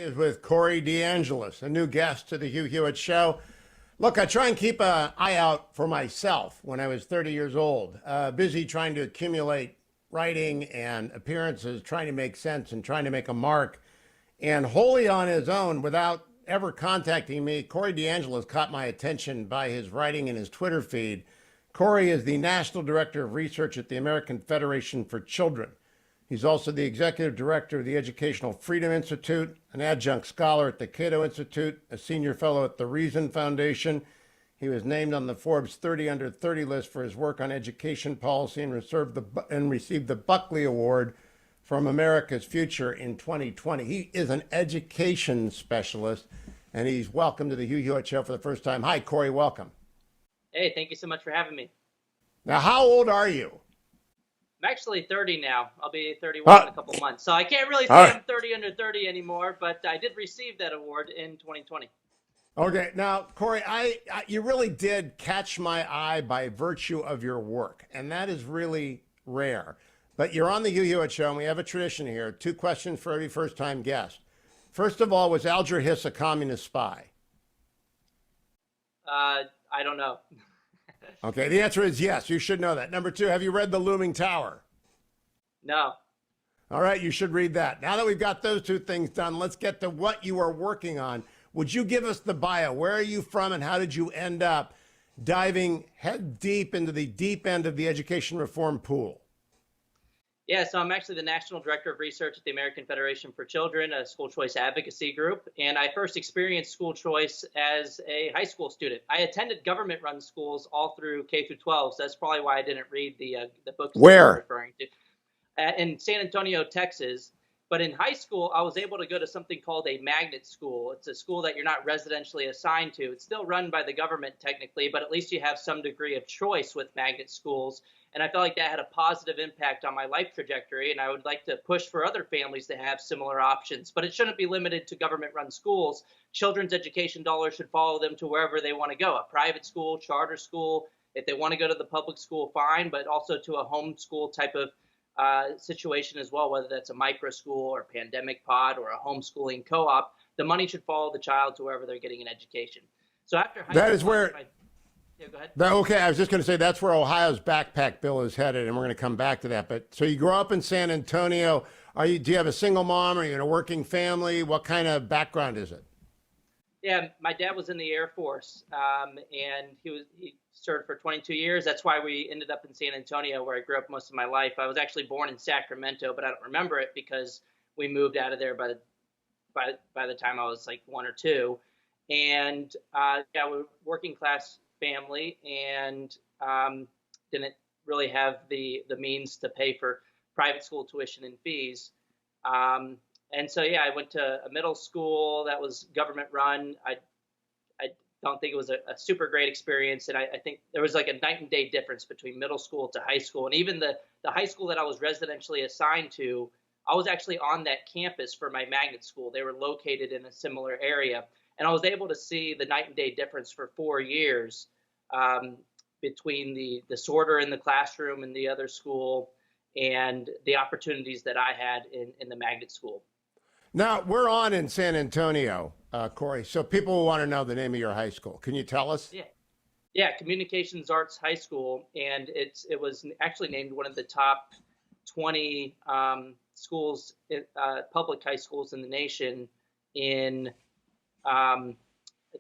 is with Corey DeAngelis, a new guest to the Hugh Hewitt Show. Look, I try and keep an eye out for myself when I was 30 years old, busy trying to accumulate writing and appearances, trying to make sense and trying to make a mark. And wholly on his own, without ever contacting me, Corey DeAngelis caught my attention by his writing in his Twitter feed. Corey is the National Director of Research at the American Federation for Children. He's also the Executive Director of the Educational Freedom Institute, an adjunct scholar at the Cato Institute, a senior fellow at the Reason Foundation. He was named on the Forbes 30 Under 30 list for his work on education policy and received the Buckley Award from America's Future in 2020. He is an education specialist, and he's welcome to the Hugh Hewitt Show for the first time. Hi, Corey, welcome. Hey, thank you so much for having me. Now, how old are you? I'm actually 30 now. I'll be 31 in a couple months. So I can't really say I'm 30 under 30 anymore, but I did receive that award in 2020. Okay, now, Corey, you really did catch my eye by virtue of your work, and that is really rare. But you're on the Hugh Hewitt Show, and we have a tradition here. 2 questions for every first-time guest. First of all, was Alger Hiss a communist spy? I don't know. Okay, the answer is yes. You should know that. Number 2, have you read The Looming Tower? No. All right, you should read that. Now that we've got those 2 things done, let's get to what you are working on. Would you give us the bio? Where are you from, and how did you end up diving head deep into the deep end of the education reform pool? Yeah, so I'm actually the National Director of Research at the American Federation for Children, a school choice advocacy group. And I first experienced school choice as a high school student. I attended government-run schools all through K through 12, so that's probably why I didn't read the books Where? you're referring to. In San Antonio, Texas. But in high school, I was able to go to something called a magnet school. It's a school that you're not residentially assigned to. It's still run by the government technically, but at least you have some degree of choice with magnet schools. And I felt like that had a positive impact on my life trajectory. And I would like to push for other families to have similar options. But it shouldn't be limited to government-run schools. Children's education dollars should follow them to wherever they want to go, a private school, charter school. If they want to go to the public school, fine, but also to a homeschool type of situation as well, whether that's a micro school or pandemic pod or a homeschooling co-op. The money should follow the child to wherever they're getting an education. So after high that school, is where yeah, go ahead. Okay, I was just going to say that's where Ohio's backpack bill is headed, and we're going to come back to that. But so you grew up in San Antonio. Do you have a single mom? Are you in a working family? What kind of background is it? Yeah, my dad was in the Air Force, and he served for 22 years. That's why we ended up in San Antonio, where I grew up most of my life. I was actually born in Sacramento, but I don't remember it because we moved out of there by the time I was like 1 or 2. And yeah, we're working class family, and didn't really have the means to pay for private school tuition and fees. And so, yeah, I went to a middle school that was government run. I don't think it was a super great experience. And I think there was like a night and day difference between middle school to high school. And even the high school that I was residentially assigned to, I was actually on that campus for my magnet school. They were located in a similar area. And I was able to see the night and day difference for 4 years between the sorter in the classroom and the other school and the opportunities that I had in the magnet school. Now, we're on in San Antonio, Corey, so people will want to know the name of your high school. Can you tell us? Yeah, Communications Arts High School, and it was actually named one of the top 20 schools, public high schools in the nation in, I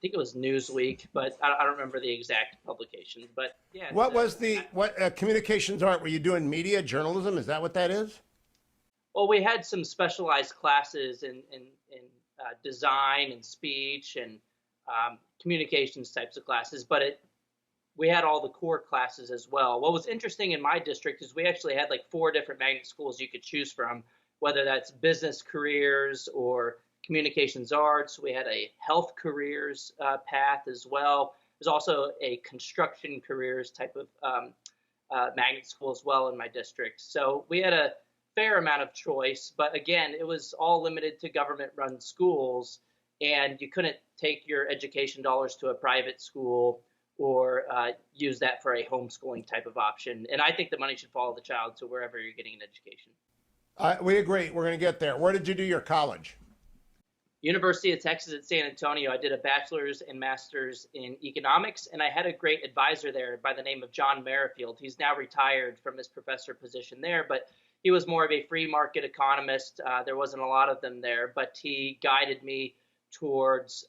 think it was Newsweek, but I don't remember the exact publication. But yeah. What was Communications Art? Were you doing media, journalism? Is that what that is? Well, we had some specialized classes in design and speech and communications types of classes, but we had all the core classes as well. What was interesting in my district is we actually had like 4 different magnet schools you could choose from, whether that's business careers or communications arts. We had a health careers path as well. There's also a construction careers type of magnet school as well in my district. So we had a fair amount of choice, but again, it was all limited to government-run schools, and you couldn't take your education dollars to a private school or use that for a homeschooling type of option. And I think the money should follow the child to wherever you're getting an education. We agree. We're going to get there. Where did you do your college? University of Texas at San Antonio. I did a bachelor's and master's in economics, and I had a great advisor there by the name of John Merrifield. He's now retired from his professor position there, but he was more of a free market economist. There wasn't a lot of them there, but he guided me towards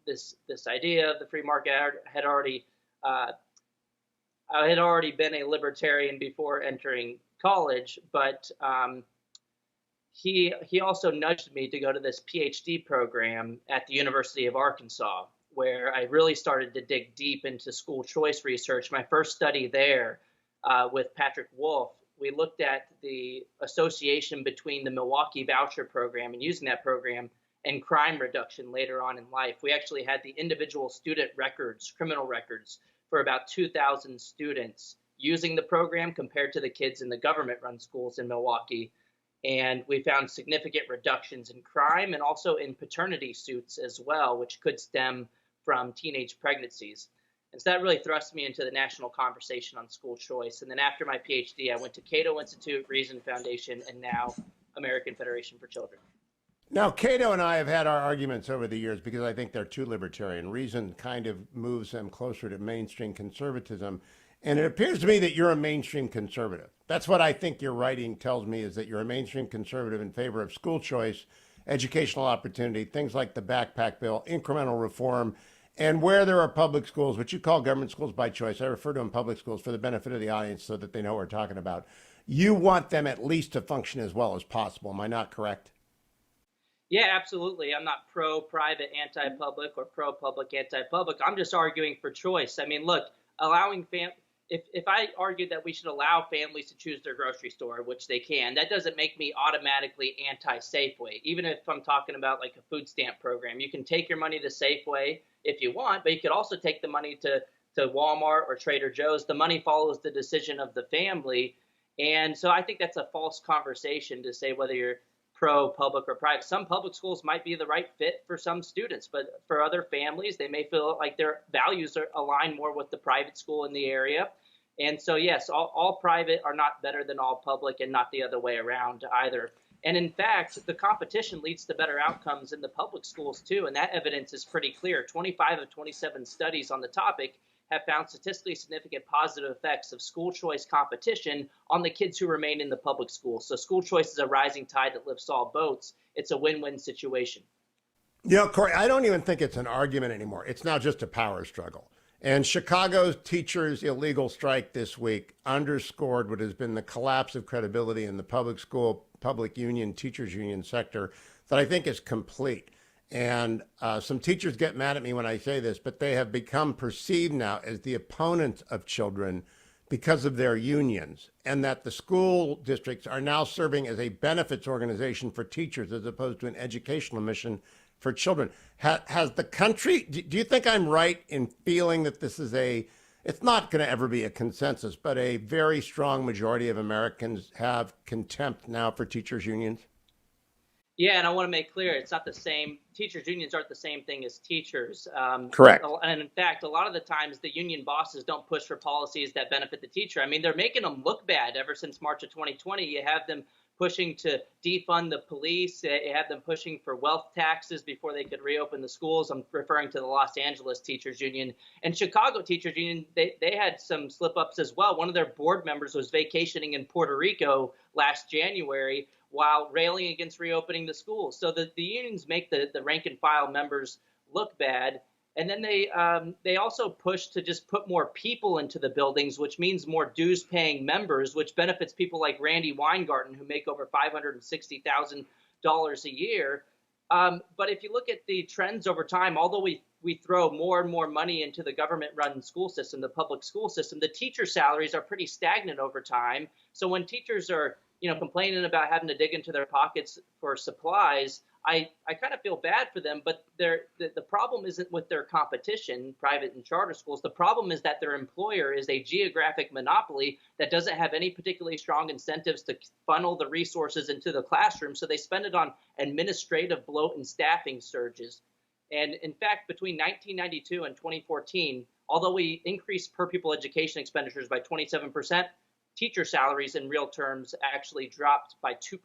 this idea of the free market. I had already been a libertarian before entering college, but he also nudged me to go to this PhD program at the University of Arkansas, where I really started to dig deep into school choice research. My first study there with Patrick Wolf, we looked at the association between the Milwaukee voucher program and using that program and crime reduction later on in life. We actually had the individual student records, criminal records, for about 2,000 students using the program compared to the kids in the government-run schools in Milwaukee. And we found significant reductions in crime and also in paternity suits as well, which could stem from teenage pregnancies. And so that really thrust me into the national conversation on school choice. And then after my PhD, I went to Cato Institute, Reason Foundation, and now American Federation for Children. Now, Cato and I have had our arguments over the years because I think they're too libertarian. Reason kind of moves them closer to mainstream conservatism. And it appears to me that you're a mainstream conservative. That's what I think your writing tells me, is that you're a mainstream conservative in favor of school choice, educational opportunity, things like the backpack bill, incremental reform, and where there are public schools, which you call government schools by choice. I refer to them public schools for the benefit of the audience so that they know what we're talking about. You want them at least to function as well as possible. Am I not correct? Yeah, absolutely. I'm not pro-private, anti-public, or pro-public, anti-public. I'm just arguing for choice. I mean, look, allowing if I argued that we should allow families to choose their grocery store, which they can, that doesn't make me automatically anti-Safeway. Even if I'm talking about like a food stamp program, you can take your money to Safeway if you want, but you could also take the money to Walmart or Trader Joe's. The money follows the decision of the family. And so I think that's a false conversation to say whether you're pro-public or private. Some public schools might be the right fit for some students, but for other families, they may feel like their values are aligned more with the private school in the area. And so, yes, all private are not better than all public, and not the other way around either. And in fact, the competition leads to better outcomes in the public schools too, and that evidence is pretty clear. 25 of 27 studies on the topic have found statistically significant positive effects of school choice competition on the kids who remain in the public schools. So school choice is a rising tide that lifts all boats. It's a win-win situation. You know, Corey, I don't even think it's an argument anymore. It's now just a power struggle. And Chicago's teachers' illegal strike this week underscored what has been the collapse of credibility in the public school, public union, teachers union sector that I think is complete. And some teachers get mad at me when I say this, but they have become perceived now as the opponents of children because of their unions, and that the school districts are now serving as a benefits organization for teachers as opposed to an educational mission for children. Has the country, do you think I'm right in feeling that this is it's not going to ever be a consensus, but a very strong majority of Americans have contempt now for teachers unions? Yeah, and I want to make clear, it's not the same. Teachers unions aren't the same thing as teachers. Correct. And in fact, a lot of the times the union bosses don't push for policies that benefit the teacher. I mean, they're making them look bad ever since March of 2020. You have them pushing to defund the police. You have them pushing for wealth taxes before they could reopen the schools. I'm referring to the Los Angeles Teachers Union. And Chicago Teachers Union, they had some slip-ups as well. One of their board members was vacationing in Puerto Rico last January while railing against reopening the schools. So the unions make the rank and file members look bad. And then they also push to just put more people into the buildings, which means more dues paying members, which benefits people like Randy Weingarten, who make over $560,000 a year. But if you look at the trends over time, although we throw more and more money into the government-run school system, the public school system, the teacher salaries are pretty stagnant over time. So when teachers are complaining about having to dig into their pockets for supplies, I kind of feel bad for them, but the problem isn't with their competition, private and charter schools. The problem is that their employer is a geographic monopoly that doesn't have any particularly strong incentives to funnel the resources into the classroom, so they spend it on administrative bloat and staffing surges. And in fact, between 1992 and 2014, although we increased per pupil education expenditures by 27%, teacher salaries in real terms actually dropped by 2%.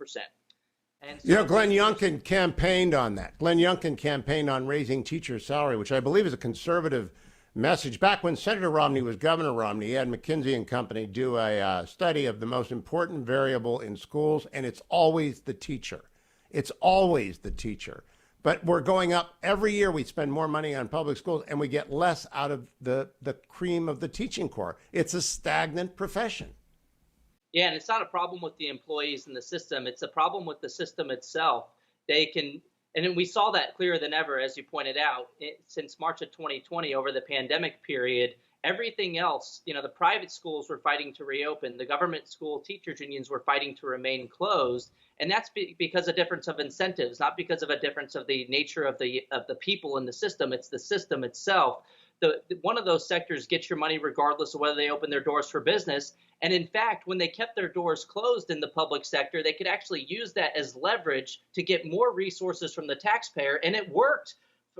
And You so know, it Glenn seems there's Youngkin campaigned on that. Glenn Youngkin campaigned on raising teacher salary, which I believe is a conservative message. Back when Senator Romney was Governor Romney, he had McKinsey and Company do a study of the most important variable in schools, and it's always the teacher. It's always the teacher. But we're going up every year. We spend more money on public schools, and we get less out of the cream of the teaching corps. It's a stagnant profession. Yeah, and it's not a problem with the employees in the system. It's a problem with the system itself. They can, and then we saw that clearer than ever, as you pointed out, since March of 2020, over the pandemic period. Everything else, the private schools were fighting to reopen. The government school teachers unions were fighting to remain closed. And that's because of difference of incentives, not because of a difference of the nature of the people in the system. It's the system itself. One of those sectors gets your money regardless of whether they open their doors for business. And in fact, when they kept their doors closed in the public sector, they could actually use that as leverage to get more resources from the taxpayer. And it worked.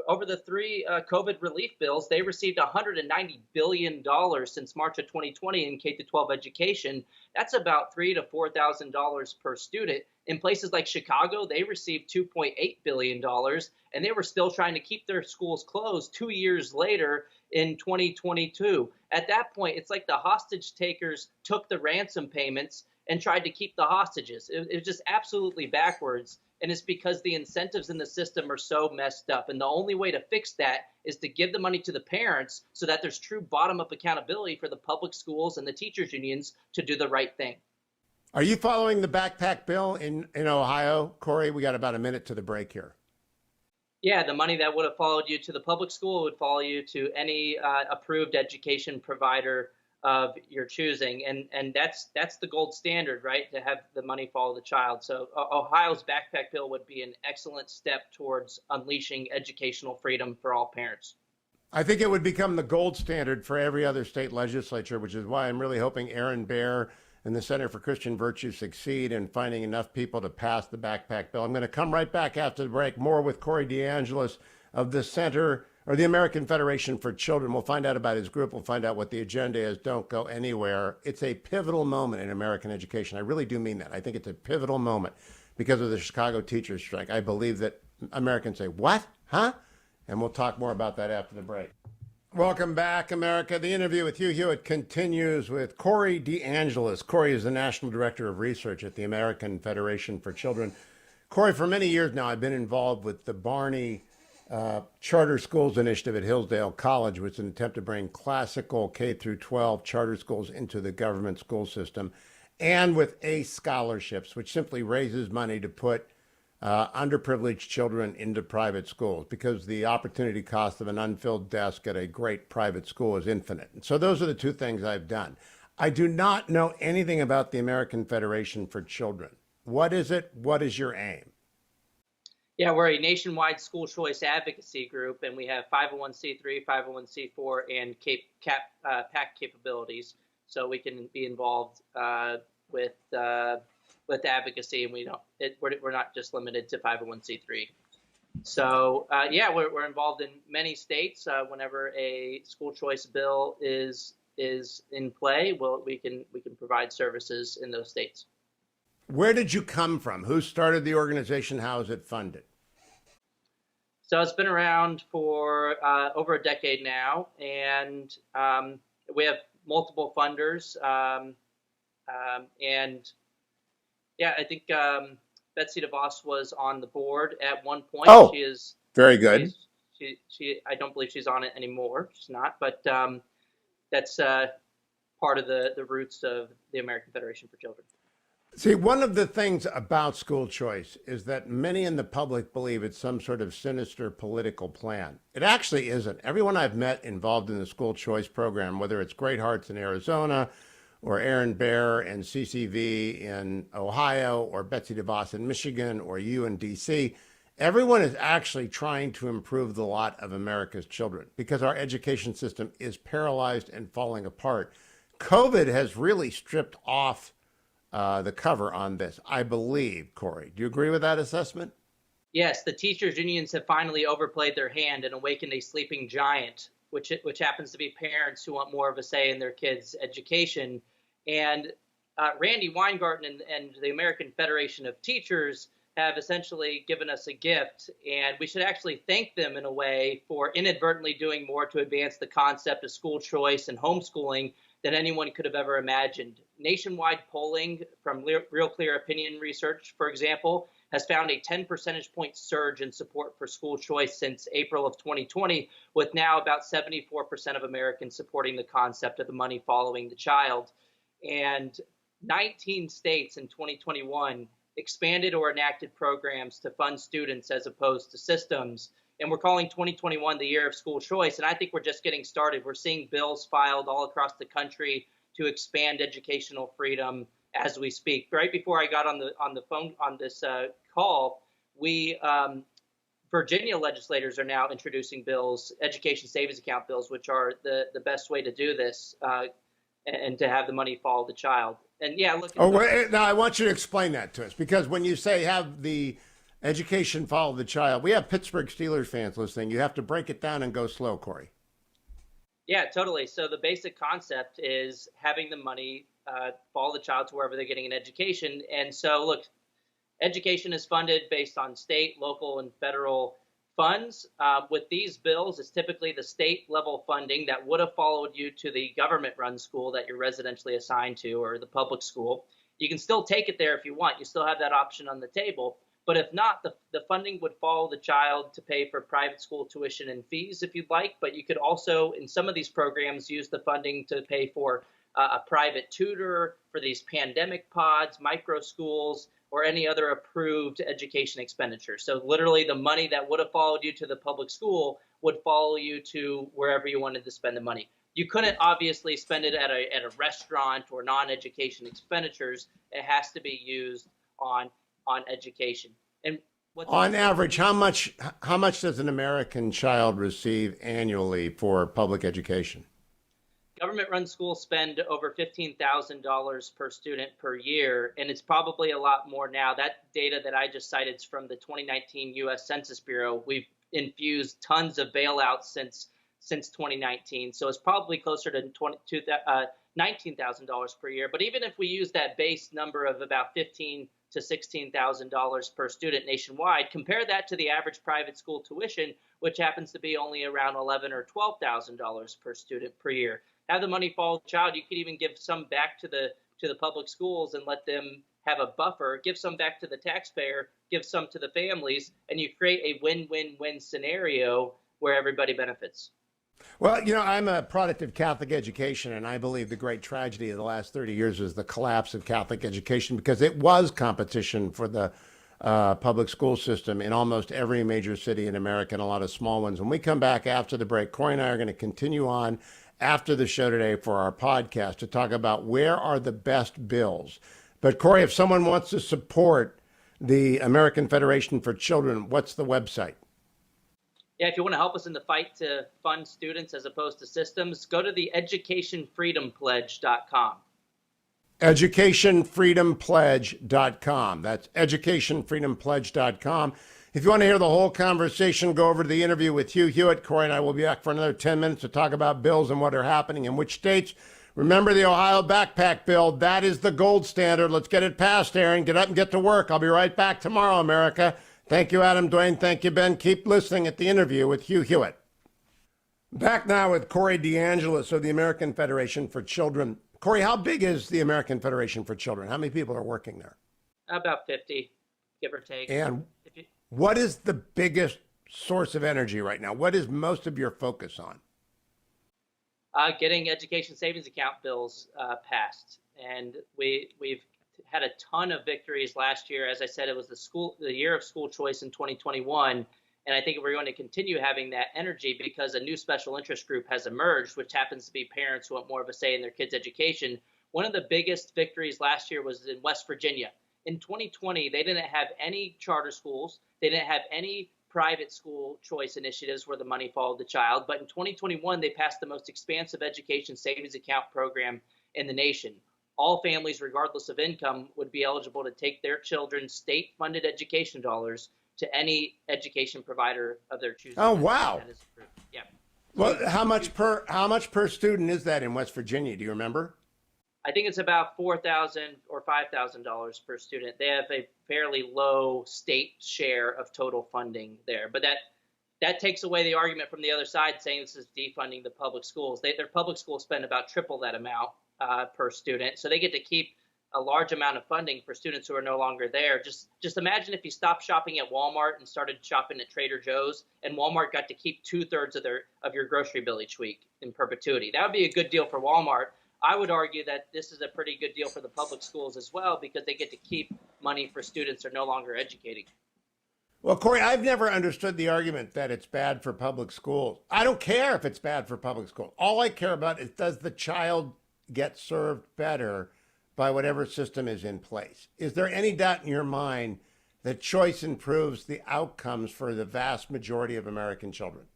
Over the three COVID relief bills, they received $190 billion since March of 2020 in K-12 education. That's about $3,000 to $4,000 per student. In places like Chicago, they received $2.8 billion, and they were still trying to keep their schools closed 2 years later in 2022. At that point, it's like the hostage takers took the ransom payments and tried to keep the hostages. It was just absolutely backwards. And it's because the incentives in the system are so messed up. And the only way to fix that is to give the money to the parents so that there's true bottom-up accountability for the public schools and the teachers unions to do the right thing. Are you following the backpack bill in Ohio, Corey? We got about a minute to the break here. Yeah, the money that would have followed you to the public school would follow you to any approved education provider of your choosing, and that's the gold standard, right? To have the money follow the child. So Ohio's backpack bill would be an excellent step towards unleashing educational freedom for all parents. I think it would become the gold standard for every other state legislature, which is why I'm really hoping Aaron Baer and the Center for Christian Virtue succeed in finding enough people to pass the backpack bill. I'm going to come right back after the break. More with Corey DeAngelis of the Center or the American Federation for Children. We'll find out about his group. We'll find out what the agenda is. Don't go anywhere. It's a pivotal moment in American education. I really do mean that. I think it's a pivotal moment because of the Chicago teachers strike. I believe that Americans say, what? Huh? And we'll talk more about that after the break. Welcome back, America. The interview with Hugh Hewitt continues with Corey DeAngelis. Corey is the National Director of Research at the American Federation for Children. Corey, for many years now, I've been involved with the Barney Charter Schools Initiative at Hillsdale College, which is an attempt to bring classical K through 12 charter schools into the government school system, and with ACE scholarships, which simply raises money to put underprivileged children into private schools because the opportunity cost of an unfilled desk at a great private school is infinite. And so those are the two things I've done. I do not know anything about the American Federation for Children. What is it? What is your aim? Yeah, we're a nationwide school choice advocacy group, and we have 501c3, 501c4, and PAC capabilities, so we can be involved with advocacy, and we're not just limited to 501c3. So yeah, we're involved in many states. Whenever a school choice bill is in play, we can provide services in those states. Where did you come from? Who started the organization? How is it funded? So it's been around for over a decade now, and we have multiple funders. And yeah, I think Betsy DeVos was on the board at one point. Oh, she is very good. She I don't believe she's on it anymore. She's not, but that's part of the roots of the American Federation for Children. See, one of the things about school choice is that many in the public believe it's some sort of sinister political plan. It actually isn't. Everyone I've met involved in the school choice program, whether it's Great Hearts in Arizona or Aaron Baer and CCV in Ohio or Betsy DeVos in Michigan or you in DC, everyone is actually trying to improve the lot of America's children because our education system is paralyzed and falling apart. COVID has really stripped off the cover on this, I believe, Corey. Do you agree with that assessment? Yes, the teachers' unions have finally overplayed their hand and awakened a sleeping giant, which happens to be parents who want more of a say in their kids' education. And Randy Weingarten and the American Federation of Teachers have essentially given us a gift, and we should actually thank them in a way for inadvertently doing more to advance the concept of school choice and homeschooling than anyone could have ever imagined. Nationwide polling from Real Clear Opinion Research, for example, has found a 10 percentage point surge in support for school choice since April of 2020, with now about 74% of Americans supporting the concept of the money following the child. And 19 states in 2021 expanded or enacted programs to fund students as opposed to systems. And we're calling 2021 the year of school choice. And I think we're just getting started. We're seeing bills filed all across the country to expand educational freedom as we speak. Right before I got on the phone on this call, Virginia legislators are now introducing bills, education savings account bills, which are the best way to do this and to have the money follow the child. And yeah, look. Now I want you to explain that to us, because when you say have the education follow the child, we have Pittsburgh Steelers fans listening. You have to break it down and go slow, Corey. Yeah, totally. So the basic concept is having the money follow the child to wherever they're getting an education. And so, look, education is funded based on state, local, and federal funds. With these bills, it's typically the state level funding that would have followed you to the government-run school that you're residentially assigned to, or the public school. You can still take it there if you want. You still have that option on the table. But if not, the funding would follow the child to pay for private school tuition and fees if you'd like. But you could also, in some of these programs, use the funding to pay for a private tutor for these pandemic pods, micro schools, or any other approved education expenditure. So literally the money that would have followed you to the public school would follow you to wherever you wanted to spend the money. You couldn't obviously spend it at a restaurant or non-education expenditures. It has to be used on education. And on average, how much does an American child receive annually for public education? Government-run schools spend over $15,000 per student per year, and it's probably a lot more now. That data that I just cited is from the 2019 U.S. Census Bureau. We've infused tons of bailouts since 2019, so it's probably closer to $19,000 per year. But even if we use that base number of about $15,000 to $16,000 per student nationwide, compare that to the average private school tuition, which happens to be only around $11,000 or $12,000 per student per year. Have the money follow the child. You could even give some back to the public schools and let them have a buffer. Give some back to the taxpayer. Give some to the families, and you create a win-win-win scenario where everybody benefits. Well, I'm a product of Catholic education, and I believe the great tragedy of the last 30 years is the collapse of Catholic education, because it was competition for the public school system in almost every major city in America and a lot of small ones. When we come back after the break, Corey and I are going to continue on after the show today for our podcast to talk about where are the best bills. But Corey, if someone wants to support the American Federation for Children, what's the website? Yeah, if you want to help us in the fight to fund students as opposed to systems, go to the educationfreedompledge.com. Educationfreedompledge.com. That's educationfreedompledge.com. If you want to hear the whole conversation, go over to the interview with Hugh Hewitt. Corey and I will be back for another 10 minutes to talk about bills and what are happening in which states. Remember the Ohio backpack bill. That is the gold standard. Let's get it passed, Aaron. Get up and get to work. I'll be right back tomorrow, America. Thank you, Adam, Dwayne. Thank you, Ben. Keep listening at the interview with Hugh Hewitt. Back now with Corey DeAngelis of the American Federation for Children. Corey, how big is the American Federation for Children? How many people are working there? About 50, give or take. And what is the biggest source of energy right now? What is most of your focus on? Getting education savings account bills passed. And we've had a ton of victories last year. As I said, it was the year of school choice in 2021. And I think we're going to continue having that energy because a new special interest group has emerged, which happens to be parents who want more of a say in their kids' education. One of the biggest victories last year was in West Virginia. In 2020, they didn't have any charter schools. They didn't have any private school choice initiatives where the money followed the child. But in 2021, they passed the most expansive education savings account program in the nation. All families, regardless of income, would be eligible to take their children's state-funded education dollars to any education provider of their choosing. Oh, wow. That is approved. Yeah. Well, how much per student is that in West Virginia? Do you remember? I think it's about $4,000 or $5,000 per student. They have a fairly low state share of total funding there, but that takes away the argument from the other side saying this is defunding the public schools. Their public schools spend about triple that amount per student, so they get to keep a large amount of funding for students who are no longer there. Just imagine if you stopped shopping at Walmart and started shopping at Trader Joe's, and Walmart got to keep 2/3 of your grocery bill each week in perpetuity. That would be a good deal for Walmart. I would argue that this is a pretty good deal for the public schools as well, because they get to keep money for students who are no longer educating. Well, Corey, I've never understood the argument that it's bad for public schools. I don't care if it's bad for public schools. All I care about is, does the child get served better by whatever system is in place? Is there any doubt in your mind that choice improves the outcomes for the vast majority of American children?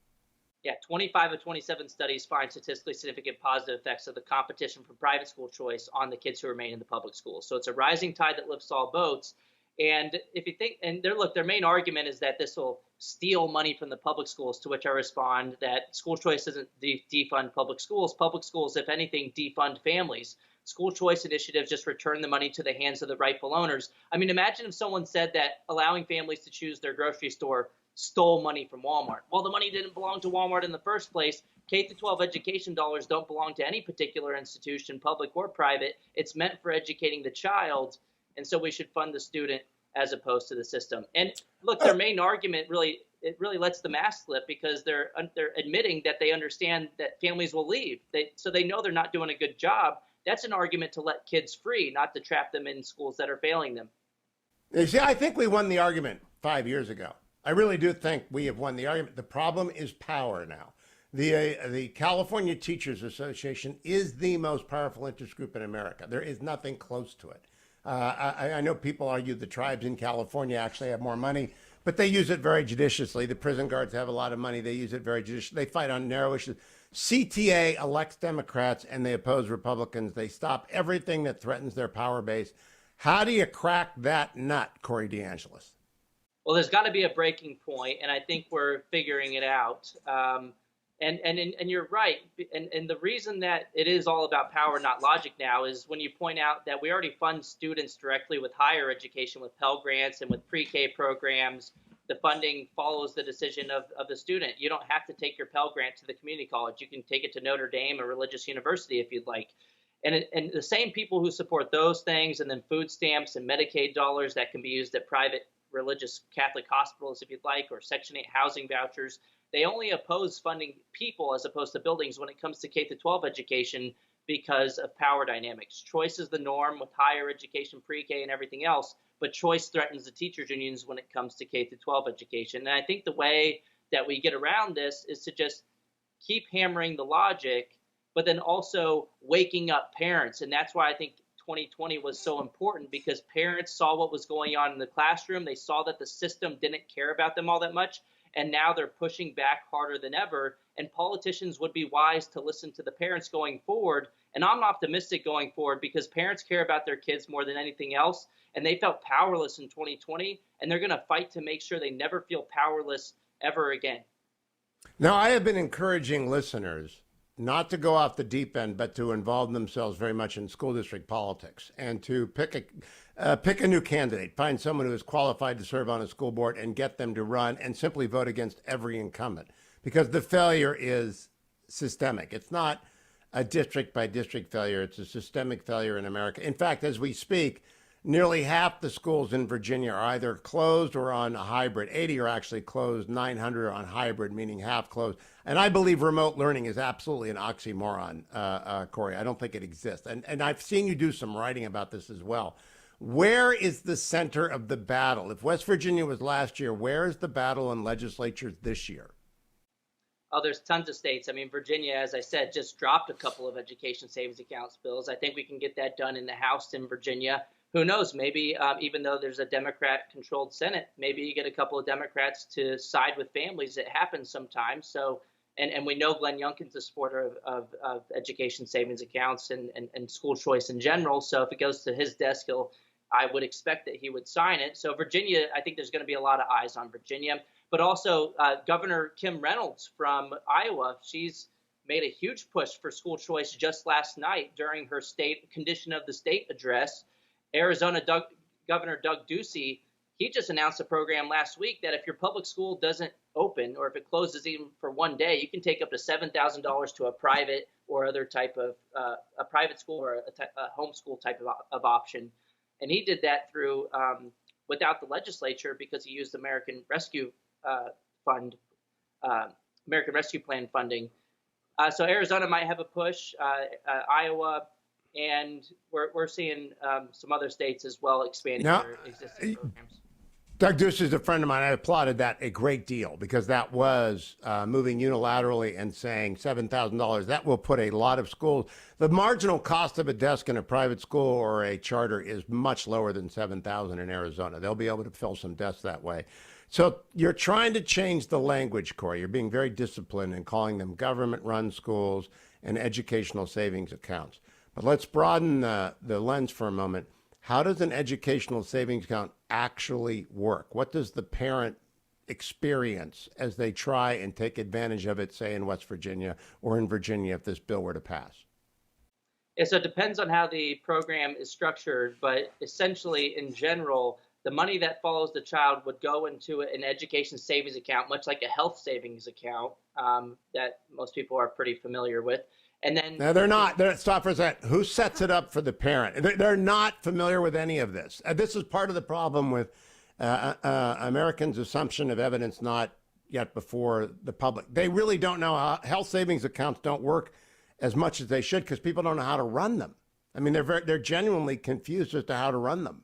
Yeah, 25 of 27 studies find statistically significant positive effects of the competition for private school choice on the kids who remain in the public schools. So it's a rising tide that lifts all boats. And if you think, and their main argument is that this will steal money from the public schools, to which I respond that school choice doesn't defund public schools. Public schools, if anything, defund families. School choice initiatives just return the money to the hands of the rightful owners. I mean, imagine if someone said that allowing families to choose their grocery store stole money from Walmart. Well, the money didn't belong to Walmart in the first place. K-12 education dollars don't belong to any particular institution, public or private. It's meant for educating the child, and so we should fund the student as opposed to the system. And look, their main argument really lets the mask slip, because they're admitting that they understand that families will leave. So they know they're not doing a good job. That's an argument to let kids free, not to trap them in schools that are failing them. You see, I think we won the argument 5 years ago. I really do think we have won the argument. The problem is power now. The California Teachers Association is the most powerful interest group in America. There is nothing close to it. I know people argue the tribes in California actually have more money, but they use it very judiciously. The prison guards have a lot of money. They use it very judiciously. They fight on narrow issues. CTA elects Democrats and they oppose Republicans. They stop everything that threatens their power base. How do you crack that nut, Corey DeAngelis? Well, there's got to be a breaking point, and I think we're figuring it out. And you're right. And the reason that it is all about power, not logic now, is when you point out that we already fund students directly with higher education, with Pell Grants and with pre-K programs. The funding follows the decision of the student. You don't have to take your Pell Grant to the community college. You can take it to Notre Dame, a religious university, if you'd like. And the same people who support those things, and then food stamps and Medicaid dollars that can be used at private religious Catholic hospitals, if you'd like, or Section 8 housing vouchers, they only oppose funding people as opposed to buildings when it comes to K-12 education because of power dynamics. Choice is the norm with higher education, pre-K, and everything else, but choice threatens the teachers' unions when it comes to K-12 education. And I think the way that we get around this is to just keep hammering the logic, but then also waking up parents. And that's why I think 2020 was so important, because parents saw what was going on in the classroom. They saw that the system didn't care about them all that much. And now they're pushing back harder than ever. And politicians would be wise to listen to the parents going forward. And I'm optimistic going forward, because parents care about their kids more than anything else. And they felt powerless in 2020. And they're going to fight to make sure they never feel powerless ever again. Now, I have been encouraging listeners not to go off the deep end, but to involve themselves very much in school district politics, and to pick a new candidate, find someone who is qualified to serve on a school board and get them to run, and simply vote against every incumbent, because the failure is systemic. It's not a district by district failure. It's a systemic failure in America. In fact, as we speak, nearly half the schools in Virginia are either closed or on a hybrid. 80 are actually closed, 900 are on hybrid, meaning half closed. And I believe remote learning is absolutely an oxymoron, Corey. I don't think it exists. And I've seen you do some writing about this as well. Where is the center of the battle? If West Virginia was last year, where is the battle in legislatures this year? Oh, there's tons of states. I mean, Virginia, as I said, just dropped a couple of education savings accounts bills. I think we can get that done in the House in Virginia. Who knows? Maybe even though there's a Democrat-controlled Senate, maybe you get a couple of Democrats to side with families. It happens sometimes. So, and we know Glenn Youngkin's a supporter of education savings accounts and school choice in general. So if it goes to his desk, I would expect that he would sign it. So Virginia, I think there's going to be a lot of eyes on Virginia. But also Governor Kim Reynolds from Iowa, she's made a huge push for school choice just last night during her state condition of the state address. Governor Doug Ducey, he just announced a program last week that if your public school doesn't open, or if it closes even for one day, you can take up to $7,000 to a private or other type of a private school or a homeschool type of option. And he did that through without the legislature, because he used American Rescue American Rescue Plan funding. So Arizona might have a push, Iowa, and we're seeing some other states as well expanding their existing programs. Doug Ducey is a friend of mine. I applauded that a great deal, because that was moving unilaterally and saying $7,000. That will put a lot of schools. The marginal cost of a desk in a private school or a charter is much lower than $7,000 in Arizona. They'll be able to fill some desks that way. So you're trying to change the language, Corey. You're being very disciplined in calling them government-run schools and educational savings accounts. But let's broaden the lens for a moment. How does an educational savings account actually work? What does the parent experience as they try and take advantage of it, say in West Virginia or in Virginia if this bill were to pass? Yeah, so it depends on how the program is structured, but essentially, in general, the money that follows the child would go into an education savings account, much like a health savings account that most people are pretty familiar with. And then now they're not. Stop for a second. Who sets it up for the parent? They're not familiar with any of this. This is part of the problem with Americans' assumption of evidence not yet before the public. They really don't know how health savings accounts don't work as much as they should, because people don't know how to run them. I mean, they're genuinely confused as to how to run them.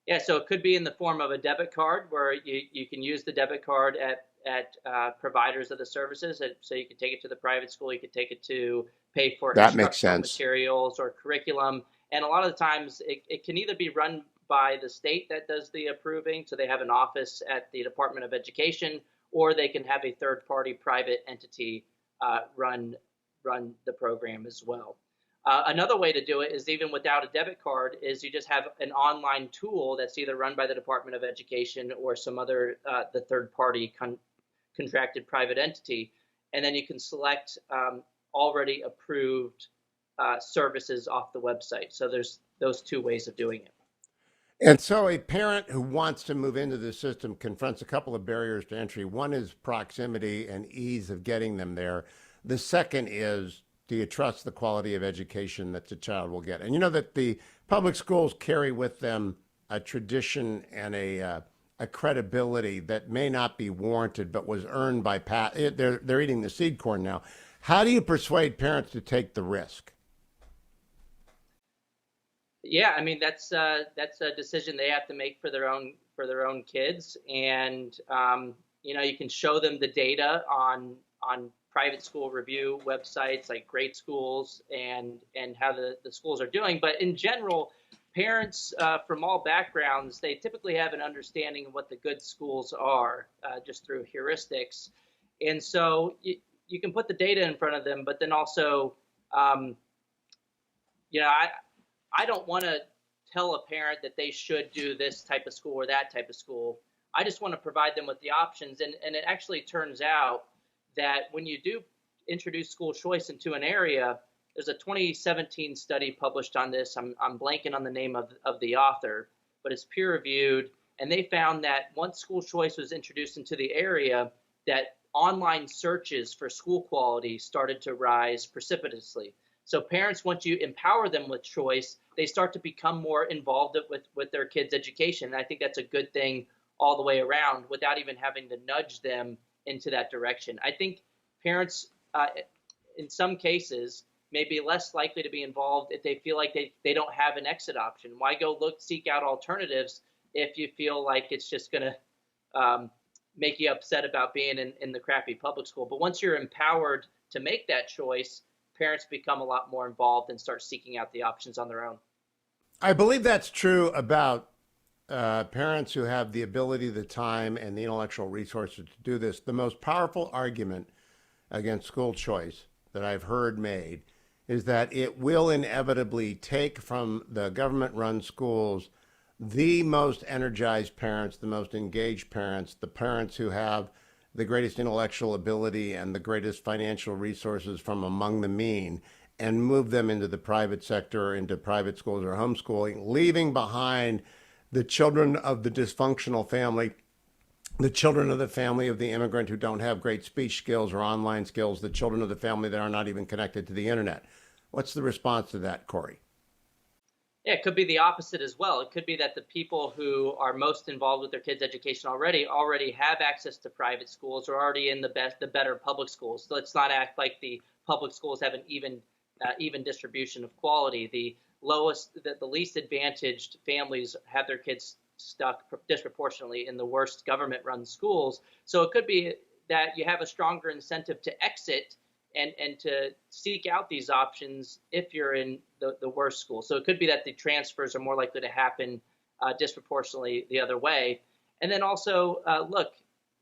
Yeah, so it could be in the form of a debit card, where you can use the debit card at providers of the services. So you can take it to the private school, you could take it to pay for instructional materials or curriculum. And a lot of the times it can either be run by the state that does the approving, so they have an office at the Department of Education, or they can have a third-party private entity run the program as well. Another way to do it is, even without a debit card, is you just have an online tool that's either run by the Department of Education or some other the third-party contracted private entity, and then you can select already approved services off the website. So there's those two ways of doing it. And so a parent who wants to move into the system confronts a couple of barriers to entry. One is proximity and ease of getting them there. The second is, do you trust the quality of education that the child will get? And you know that the public schools carry with them a tradition and a credibility that may not be warranted, but was earned by they're eating the seed corn now. How do you persuade parents to take the risk? Yeah, I mean, that's a decision they have to make for their own kids, and you can show them the data on private school review websites like Great Schools and how the schools are doing. But in general, parents from all backgrounds, they typically have an understanding of what the good schools are just through heuristics. And so you can put the data in front of them, but then also, I don't want to tell a parent that they should do this type of school or that type of school. I just want to provide them with the options. And it actually turns out that when you do introduce school choice into an area, there's a 2017 study published on this. I'm blanking on the name of the author, but it's peer reviewed. And they found that once school choice was introduced into the area, that online searches for school quality started to rise precipitously. So parents, once you empower them with choice, they start to become more involved with their kids' education. And I think that's a good thing all the way around, without even having to nudge them into that direction. I think parents, in some cases, may be less likely to be involved if they feel like they don't have an exit option. Why go seek out alternatives if you feel like it's just going to make you upset about being in the crappy public school? But once you're empowered to make that choice, parents become a lot more involved and start seeking out the options on their own. I believe that's true about parents who have the ability, the time, and the intellectual resources to do this. The most powerful argument against school choice that I've heard made is that it will inevitably take from the government-run schools the most energized parents, the most engaged parents, the parents who have the greatest intellectual ability and the greatest financial resources from among the mean and move them into the private sector, into private schools or homeschooling, leaving behind the children of the dysfunctional family, the children of the family of the immigrant who don't have great speech skills or online skills, the children of the family that are not even connected to the internet. What's the response to that, Corey? Yeah, it could be the opposite as well. It could be that the people who are most involved with their kids' education already have access to private schools or already in the better public schools. So let's not act like the public schools have an even distribution of quality. The least advantaged families have their kids stuck disproportionately in the worst government-run schools. So it could be that you have a stronger incentive to exit and to seek out these options if you're in the worst school. So it could be that the transfers are more likely to happen disproportionately the other way. And then also, look,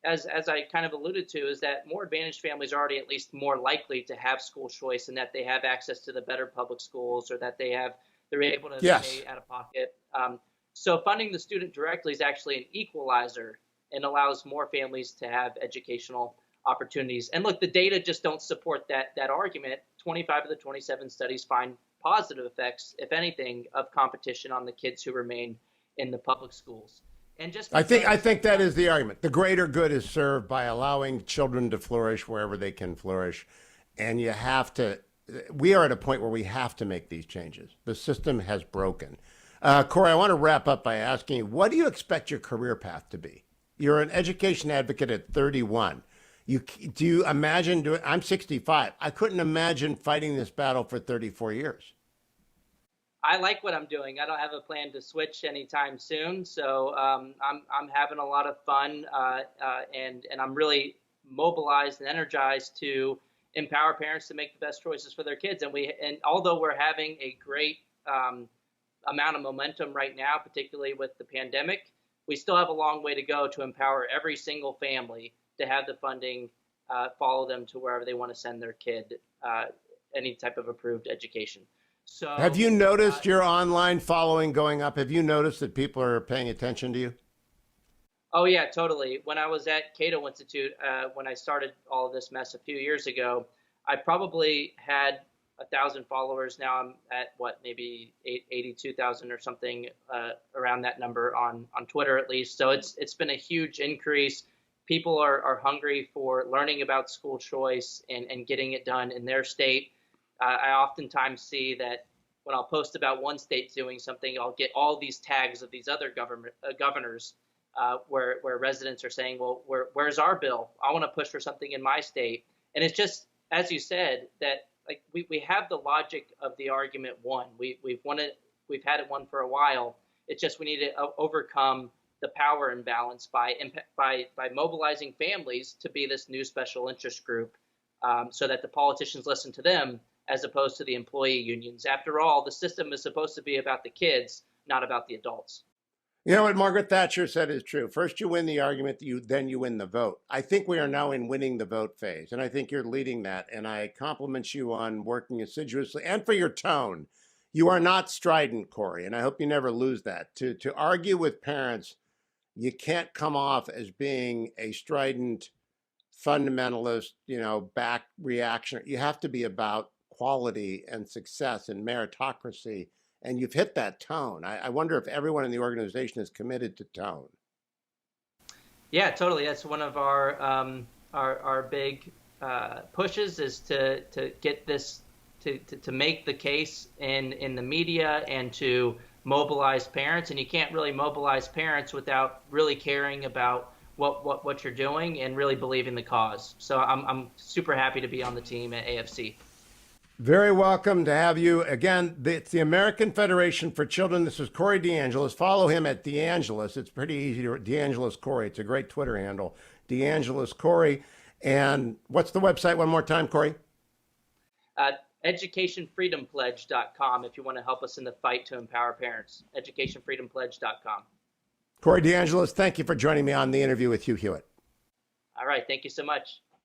as I kind of alluded to, is that more advantaged families are already at least more likely to have school choice and that they have access to the better public schools or that they're able to pay out of pocket. So funding the student directly is actually an equalizer and allows more families to have educational opportunities. And look, the data just don't support that argument. 25 of the 27 studies find positive effects, if anything, of competition on the kids who remain in the public schools. And just I think that is the argument. The greater good is served by allowing children to flourish wherever they can flourish. And we are at a point where we have to make these changes. The system has broken. Corey, I want to wrap up by asking you, what do you expect your career path to be? You're an education advocate at 31. Do you imagine doing? I'm 65. I couldn't imagine fighting this battle for 34 years. I like what I'm doing. I don't have a plan to switch anytime soon. So I'm having a lot of fun and I'm really mobilized and energized to empower parents to make the best choices for their kids. And although we're having a great amount of momentum right now, particularly with the pandemic, we still have a long way to go to empower every single family to have the funding follow them to wherever they want to send their kid, any type of approved education. So, have you noticed your online following going up? Have you noticed that people are paying attention to you? Oh, yeah, totally. When I was at Cato Institute, when I started all of this mess a few years ago, I probably had 1,000 followers. Now I'm at maybe 82,000 or something, around that number on Twitter at least. So it's been a huge increase. People are hungry for learning about school choice and getting it done in their state. I oftentimes see that when I'll post about one state doing something, I'll get all these tags of these other governors where residents are saying, well, where's our bill? I want to push for something in my state. And it's just, as you said, that like we have the logic of the argument won. We've won it. We've had it won for a while. It's just we need to overcome the power imbalance by mobilizing families to be this new special interest group, so that the politicians listen to them as opposed to the employee unions. After all, the system is supposed to be about the kids, not about the adults. You know what Margaret Thatcher said is true. First you win the argument, then you win the vote. I think we are now in winning the vote phase, and I think you're leading that. And I compliment you on working assiduously and for your tone. You are not strident, Corey, and I hope you never lose that. To argue with parents, you can't come off as being a strident fundamentalist, back reaction. You have to be about quality and success and meritocracy. And you've hit that tone. I wonder if everyone in the organization is committed to tone. Yeah, totally. That's one of our big pushes is to get this to make the case in the media and to mobilize parents. And you can't really mobilize parents without really caring about what you're doing and really believing the cause. So I'm super happy to be on the team at AFC. Very welcome to have you. Again, it's the American Federation for Children. This is Corey DeAngelis. Follow him at DeAngelis. It's pretty easy to DeAngelis Corey. It's a great Twitter handle, DeAngelis Corey. And what's the website one more time, Corey? EducationFreedomPledge.com if you want to help us in the fight to empower parents. EducationFreedomPledge.com. Corey DeAngelis, thank you for joining me on the interview with Hugh Hewitt. All right. Thank you so much.